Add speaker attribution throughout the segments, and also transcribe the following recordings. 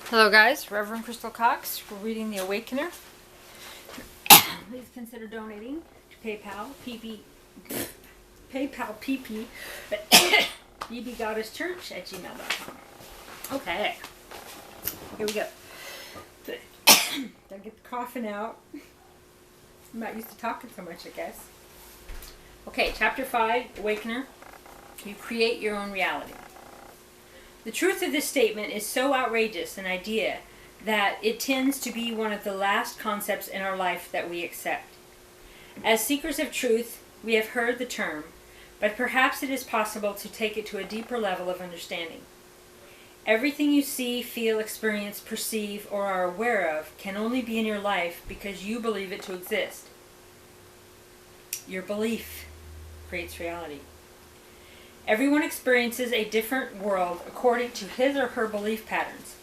Speaker 1: Hello guys, Reverend Crystal Cox. We're reading The Awakener. Please consider donating to PayPal, PP, bbgoddesschurch@gmail.com. Okay, here we go. Gotta get the coughing out. I'm not used to talking so much, I guess. Okay, Chapter 5, Awakener. You create your own reality. The truth of this statement is so outrageous an idea that it tends to be one of the last concepts in our life that we accept. As seekers of truth, we have heard the term, but perhaps it is possible to take it to a deeper level of understanding. Everything you see, feel, experience, perceive, or are aware of can only be in your life because you believe it to exist. Your belief creates reality. Everyone experiences a different world according to his or her belief patterns.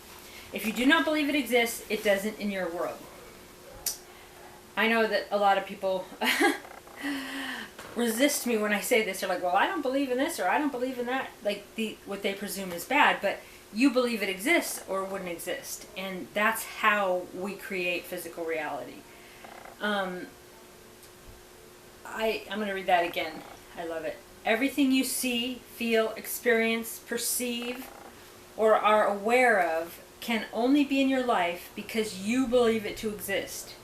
Speaker 1: If you do not believe it exists, it doesn't in your world. I know that a lot of people resist me when I say this. They're like, well, I don't believe in this or I don't believe in that. Like what they presume is bad, but you believe it exists or it wouldn't exist. And that's how we create physical reality. I'm going to read that again. I love it. Everything you see, feel, experience, perceive, or are aware of can only be in your life because you believe it to exist.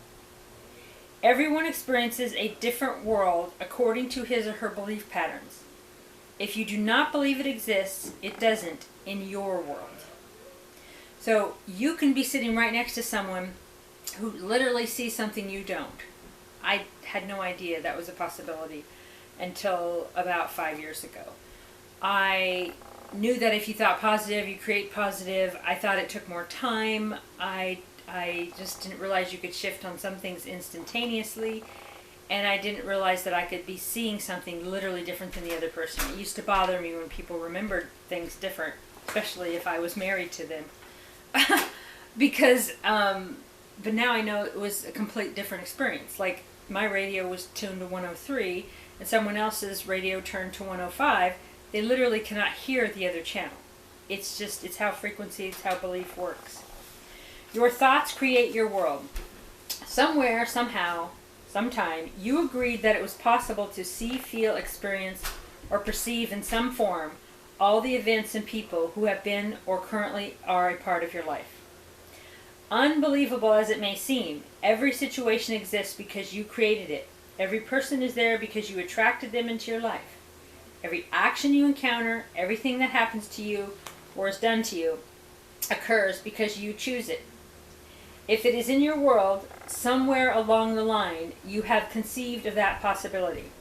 Speaker 1: Everyone experiences a different world according to his or her belief patterns. If you do not believe it exists, it doesn't in your world. So you can be sitting right next to someone who literally sees something you don't. I had no idea that was a possibility until about 5 years ago. I knew that if you thought positive, you create positive. I thought it took more time. I just didn't realize you could shift on some things instantaneously. And I didn't realize that I could be seeing something literally different than the other person. It used to bother me when people remembered things different, especially if I was married to them. Because, but now I know it was a complete different experience. Like, my radio was tuned to 103, and someone else's radio turned to 105, they literally cannot hear the other channel. It's how frequency, it's how belief works. Your thoughts create your world. Somewhere, somehow, sometime, you agreed that it was possible to see, feel, experience, or perceive in some form all the events and people who have been or currently are a part of your life. Unbelievable as it may seem, every situation exists because you created it. Every person is there because you attracted them into your life. Every action you encounter, everything that happens to you or is done to you, occurs because you choose it. If it is in your world, somewhere along the line, you have conceived of that possibility.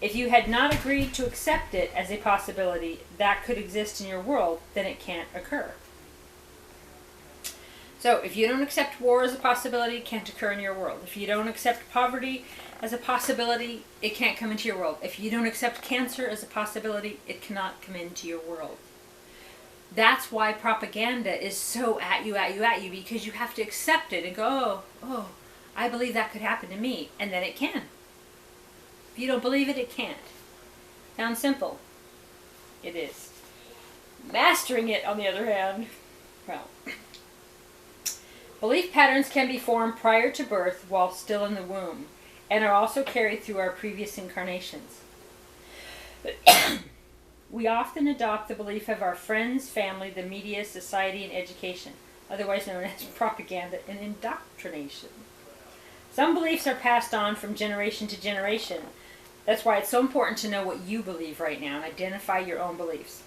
Speaker 1: If you had not agreed to accept it as a possibility that could exist in your world, then it can't occur. So, if you don't accept war as a possibility, it can't occur in your world. If you don't accept poverty as a possibility, it can't come into your world. If you don't accept cancer as a possibility, it cannot come into your world. That's why propaganda is so at you, because you have to accept it and go, oh, I believe that could happen to me, and then it can. If you don't believe it, it can't. Sounds simple. It is. Mastering it, on the other hand, well... Belief patterns can be formed prior to birth while still in the womb, and are also carried through our previous incarnations. We often adopt the belief of our friends, family, the media, society, and education, otherwise known as propaganda and indoctrination. Some beliefs are passed on from generation to generation. That's why it's so important to know what you believe right now and identify your own beliefs,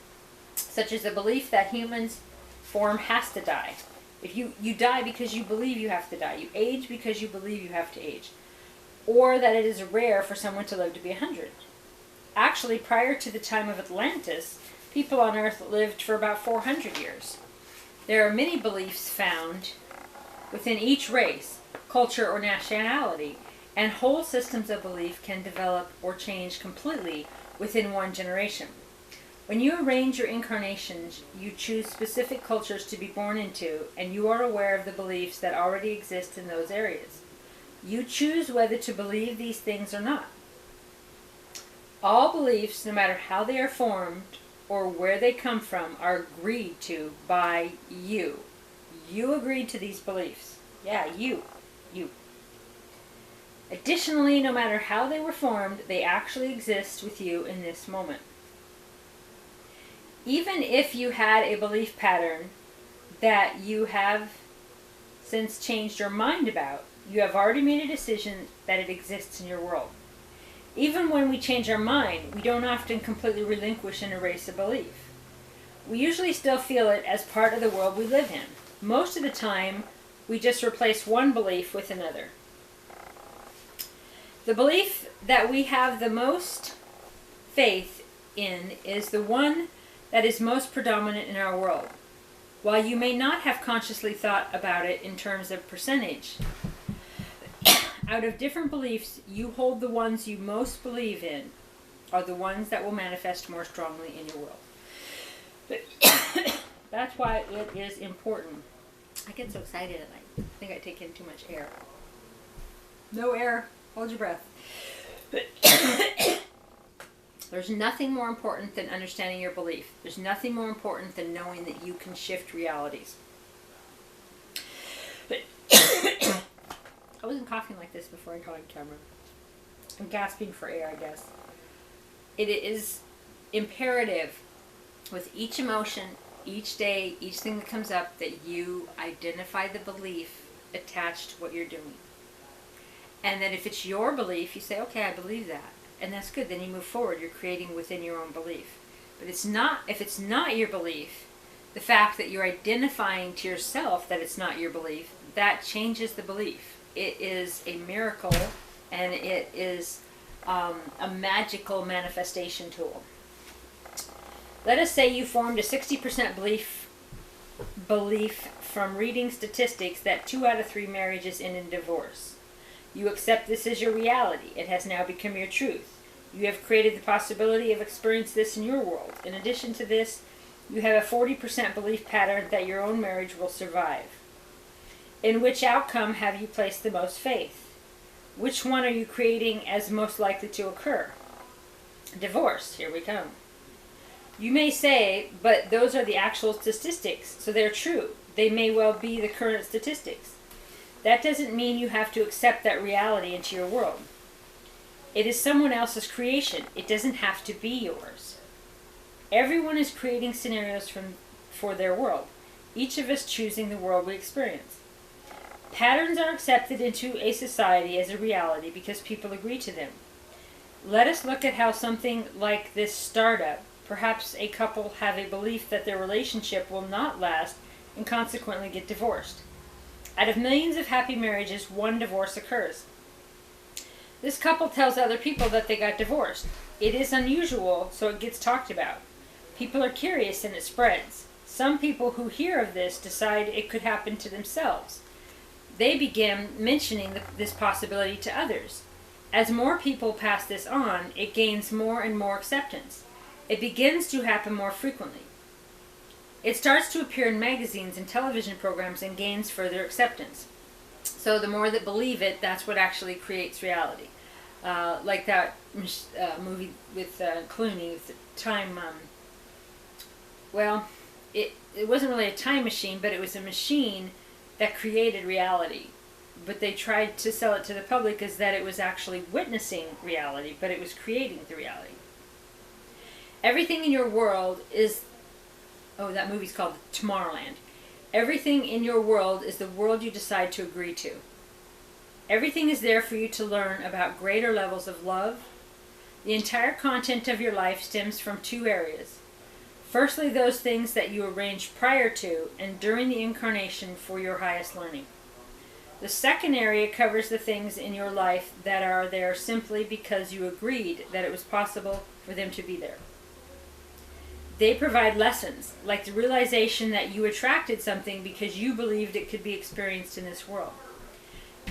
Speaker 1: such as the belief that humans' form has to die. If you die because you believe you have to die. You age because you believe you have to age. Or that it is rare for someone to live to be 100. Actually, prior to the time of Atlantis, people on Earth lived for about 400 years. There are many beliefs found within each race, culture, or nationality, and whole systems of belief can develop or change completely within one generation. When you arrange your incarnations, you choose specific cultures to be born into, and you are aware of the beliefs that already exist in those areas. You choose whether to believe these things or not. All beliefs, no matter how they are formed or where they come from, are agreed to by you. You agreed to these beliefs. Yeah, you. Additionally, no matter how they were formed, they actually exist with you in this moment. Even if you had a belief pattern that you have since changed your mind about, you have already made a decision that it exists in your world. Even when we change our mind, we don't often completely relinquish and erase a belief. We usually still feel it as part of the world we live in. Most of the time, we just replace one belief with another. The belief that we have the most faith in is the one that is most predominant in our world. While you may not have consciously thought about it in terms of percentage, out of different beliefs, you hold the ones you most believe in are the ones that will manifest more strongly in your world. That's why it is important. I get so excited and I think I take in too much air. No air. Hold your breath. There's nothing more important than understanding your belief. There's nothing more important than knowing that you can shift realities. I wasn't coughing like this before I got on camera. I'm gasping for air, I guess. It is imperative with each emotion, each day, each thing that comes up, that you identify the belief attached to what you're doing. And that if it's your belief, you say, okay, I believe that. And that's good. Then you move forward. You're creating within your own belief. But if it's not your belief, the fact that you're identifying to yourself that it's not your belief, that changes the belief. It is a miracle, and it is a magical manifestation tool. Let us say you formed a 60% belief from reading statistics that 2 out of 3 marriages end in divorce. You accept this as your reality. It has now become your truth. You have created the possibility of experiencing this in your world. In addition to this, you have a 40% belief pattern that your own marriage will survive. In which outcome have you placed the most faith? Which one are you creating as most likely to occur? Divorce. Here we come. You may say, but those are the actual statistics, so they're true. They may well be the current statistics. That doesn't mean you have to accept that reality into your world. It is someone else's creation. It doesn't have to be yours. Everyone is creating scenarios for their world, each of us choosing the world we experience. Patterns are accepted into a society as a reality because people agree to them. Let us look at how something like this startup, perhaps a couple have a belief that their relationship will not last and consequently get divorced. Out of millions of happy marriages, one divorce occurs. This couple tells other people that they got divorced. It is unusual, so it gets talked about. People are curious and it spreads. Some people who hear of this decide it could happen to themselves. They begin mentioning this possibility to others. As more people pass this on, it gains more and more acceptance. It begins to happen more frequently. It starts to appear in magazines and television programs and gains further acceptance. So the more that believe it, that's what actually creates reality. Like that movie with Clooney, with the time. It wasn't really a time machine, but it was a machine that created reality. But they tried to sell it to the public as that it was actually witnessing reality, but it was creating the reality. Everything in your world is... Oh, that movie's called Tomorrowland. Everything in your world is the world you decide to agree to. Everything is there for you to learn about greater levels of love. The entire content of your life stems from 2 areas. Firstly, those things that you arranged prior to and during the incarnation for your highest learning. The second area covers the things in your life that are there simply because you agreed that it was possible for them to be there. They provide lessons, like the realization that you attracted something because you believed it could be experienced in this world.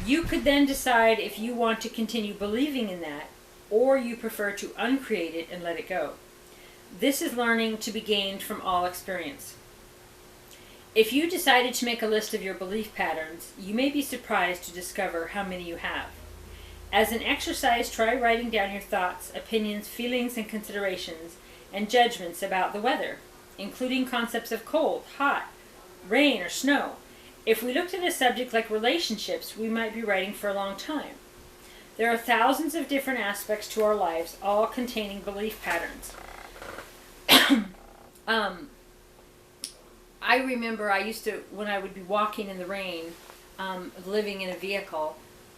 Speaker 1: You could then decide if you want to continue believing in that, or you prefer to uncreate it and let it go. This is learning to be gained from all experience. If you decided to make a list of your belief patterns, you may be surprised to discover how many you have. As an exercise, try writing down your thoughts, opinions, feelings, and considerations, and judgments about the weather, including concepts of cold, hot, rain, or snow, If we looked at a subject like relationships, we might be writing for a long time. There are thousands of different aspects to our lives, all containing belief patterns. I remember I used to, when I would be walking in the rain, living in a vehicle,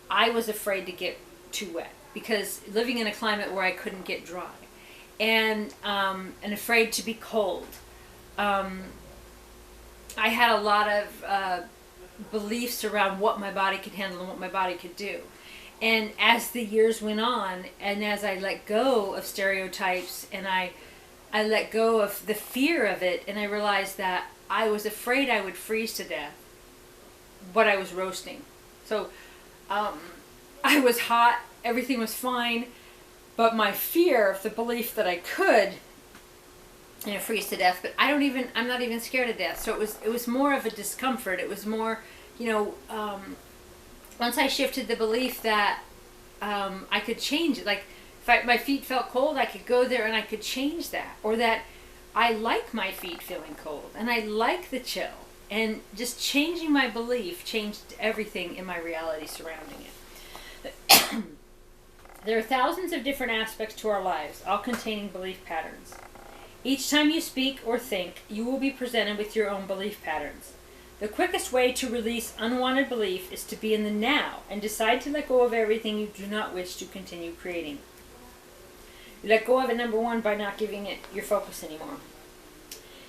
Speaker 1: I was afraid to get too wet because living in a climate where I couldn't get dry, and afraid to be cold. I had a lot of beliefs around what my body could handle and what my body could do. And as the years went on, and as I let go of stereotypes, and I let go of the fear of it, and I realized that I was afraid I would freeze to death, but I was roasting. So I was hot, everything was fine, but my fear of the belief that I could, freeze to death, but I'm not even scared of death. So it was more of a discomfort. It was more, once I shifted the belief that I could change it, like if my feet felt cold, I could go there and I could change that, or that I like my feet feeling cold and I like the chill, and just changing my belief changed everything in my reality surrounding it. There are thousands of different aspects to our lives, all containing belief patterns. Each time you speak or think, you will be presented with your own belief patterns. The quickest way to release unwanted belief is to be in the now and decide to let go of everything you do not wish to continue creating. You let go of it, number one, by not giving it your focus anymore.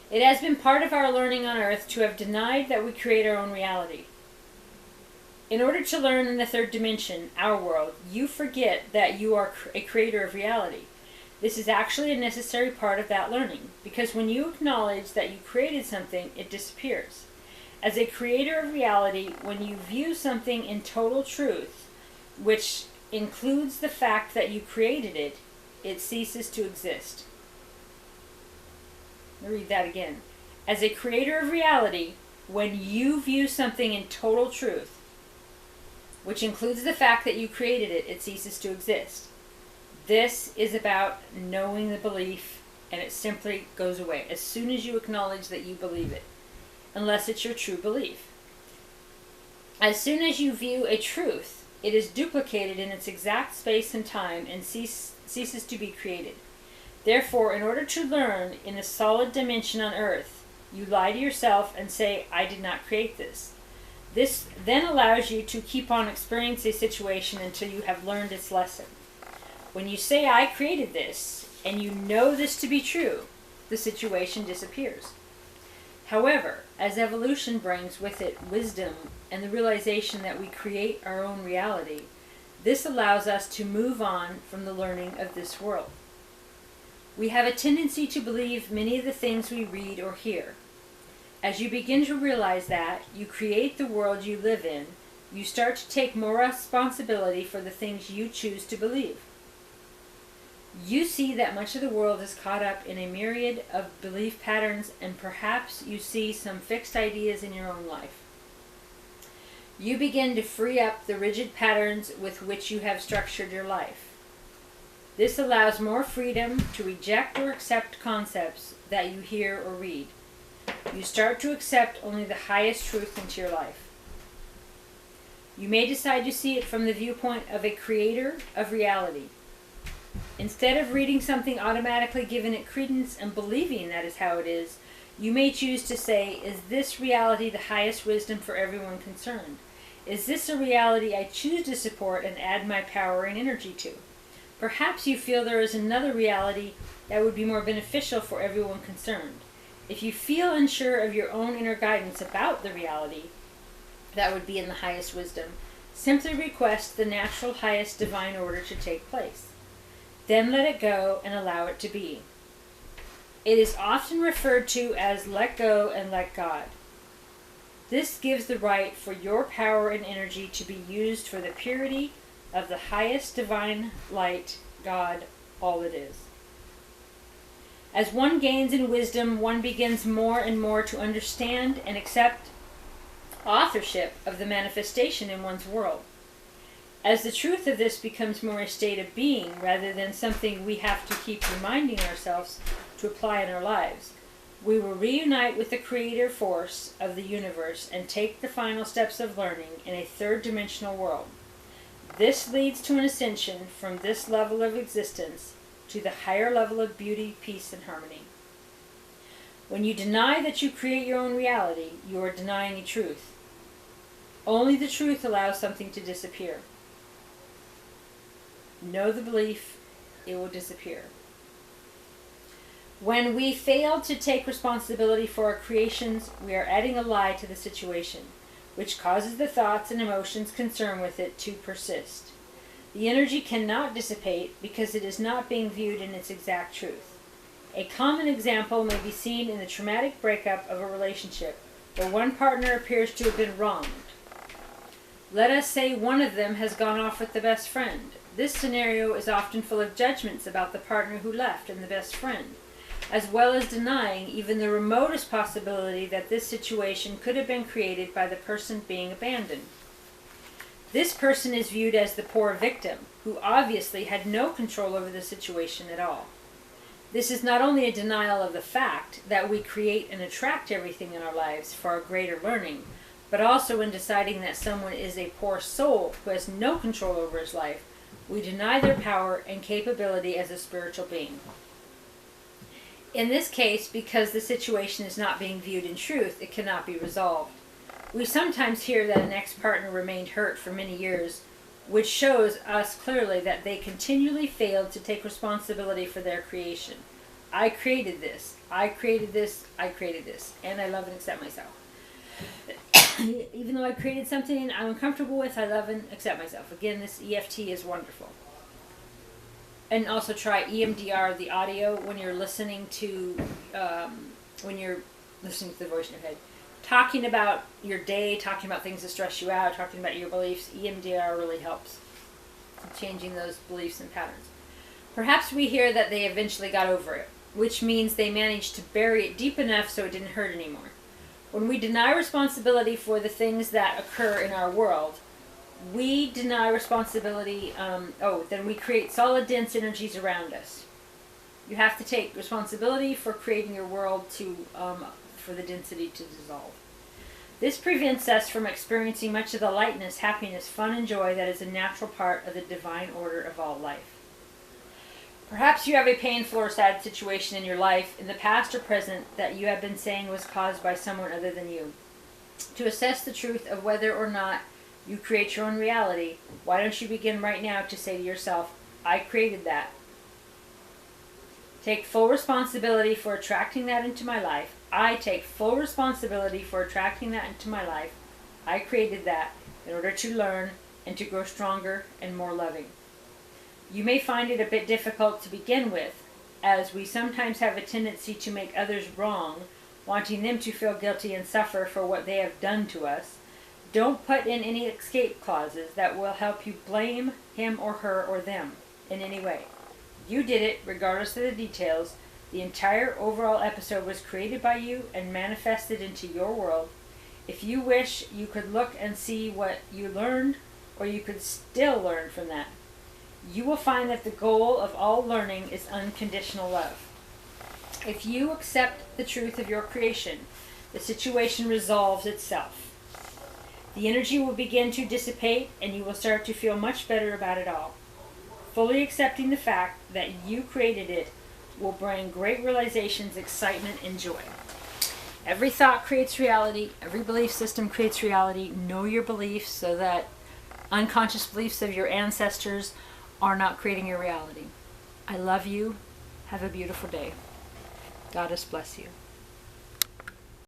Speaker 1: It has been part of our learning on earth to have denied that we create our own reality. In order to learn in the third dimension, our world, you forget that you are a creator of reality. This is actually a necessary part of that learning, because when you acknowledge that you created something, it disappears. As a creator of reality, when you view something in total truth, which includes the fact that you created it, it ceases to exist. Let me read that again. As a creator of reality, when you view something in total truth, which includes the fact that you created it, it ceases to exist. This is about knowing the belief, and it simply goes away as soon as you acknowledge that you believe it, unless it's your true belief. As soon as you view a truth, it is duplicated in its exact space and time and ceases to be created. Therefore, in order to learn in a solid dimension on earth, you lie to yourself and say, I did not create this. This then allows you to keep on experiencing a situation until you have learned its lesson. When you say, I created this, and you know this to be true, the situation disappears. However, as evolution brings with it wisdom and the realization that we create our own reality, this allows us to move on from the learning of this world. We have a tendency to believe many of the things we read or hear. As you begin to realize that you create the world you live in, you start to take more responsibility for the things you choose to believe. You see that much of the world is caught up in a myriad of belief patterns, and perhaps you see some fixed ideas in your own life. You begin to free up the rigid patterns with which you have structured your life. This allows more freedom to reject or accept concepts that you hear or read. You start to accept only the highest truth into your life. You may decide to see it from the viewpoint of a creator of reality. Instead of reading something automatically giving it credence and believing that is how it is, you may choose to say, is this reality the highest wisdom for everyone concerned? Is this a reality I choose to support and add my power and energy to? Perhaps you feel there is another reality that would be more beneficial for everyone concerned. If you feel unsure of your own inner guidance about the reality that would be in the highest wisdom, simply request the natural highest divine order to take place. Then let it go and allow it to be. It is often referred to as let go and let God. This gives the right for your power and energy to be used for the purity of the highest divine light, God, all it is. As one gains in wisdom, one begins more and more to understand and accept authorship of the manifestation in one's world. As the truth of this becomes more a state of being rather than something we have to keep reminding ourselves to apply in our lives, We will reunite with the creator force of the universe and take the final steps of learning in a third-dimensional world. This leads to an ascension from this level of existence to the higher level of beauty, peace, and harmony. When you deny that you create your own reality, you are denying the truth. Only the truth allows something to disappear. Know the belief, it will disappear. When we fail to take responsibility for our creations, we are adding a lie to the situation, which causes the thoughts and emotions concerned with it to persist. The energy cannot dissipate because it is not being viewed in its exact truth. A common example may be seen in the traumatic breakup of a relationship where one partner appears to have been wronged. Let us say one of them has gone off with the best friend. This scenario is often full of judgments about the partner who left and the best friend, as well as denying even the remotest possibility that this situation could have been created by the person being abandoned. This person is viewed as the poor victim, who obviously had no control over the situation at all. This is not only a denial of the fact that we create and attract everything in our lives for our greater learning, but also in deciding that someone is a poor soul who has no control over his life, we deny their power and capability as a spiritual being. In this case, because the situation is not being viewed in truth, it cannot be resolved. We sometimes hear that an ex-partner remained hurt for many years, which shows us clearly that they continually failed to take responsibility for their creation. I created this, I created this, I created this, and I love and accept myself. Even though I created something I'm uncomfortable with, I love and accept myself. Again, this EFT is wonderful. And also try EMDR, the audio, when you're listening to the voice in your head. Talking about your day, talking about things that stress you out, talking about your beliefs, EMDR really helps in changing those beliefs and patterns. Perhaps we hear that they eventually got over it, which means they managed to bury it deep enough so it didn't hurt anymore. When we deny responsibility for the things that occur in our world, we deny responsibility, then we create solid, dense energies around us. You have to take responsibility for creating your world for the density to dissolve. This prevents us from experiencing much of the lightness, happiness, fun, and joy that is a natural part of the divine order of all life. Perhaps you have a painful or sad situation in your life, in the past or present, that you have been saying was caused by someone other than you. To assess the truth of whether or not you create your own reality, why don't you begin right now to say to yourself, I created that. Take full responsibility for attracting that into my life. I take full responsibility for attracting that into my life. I created that in order to learn and to grow stronger and more loving. You may find it a bit difficult to begin with, as we sometimes have a tendency to make others wrong, wanting them to feel guilty and suffer for what they have done to us. Don't put in any escape clauses that will help you blame him or her or them in any way. You did it, regardless of the details. The entire overall episode was created by you and manifested into your world. If you wish, you could look and see what you learned, or you could still learn from that. You will find that the goal of all learning is unconditional love. If you accept the truth of your creation, the situation resolves itself. The energy will begin to dissipate, and you will start to feel much better about it all. Fully accepting the fact that you created it will bring great realizations, excitement, and joy. Every thought creates reality. Every belief system creates reality. Know your beliefs so that unconscious beliefs of your ancestors are not creating your reality. I love you. Have a beautiful day. Goddess bless you.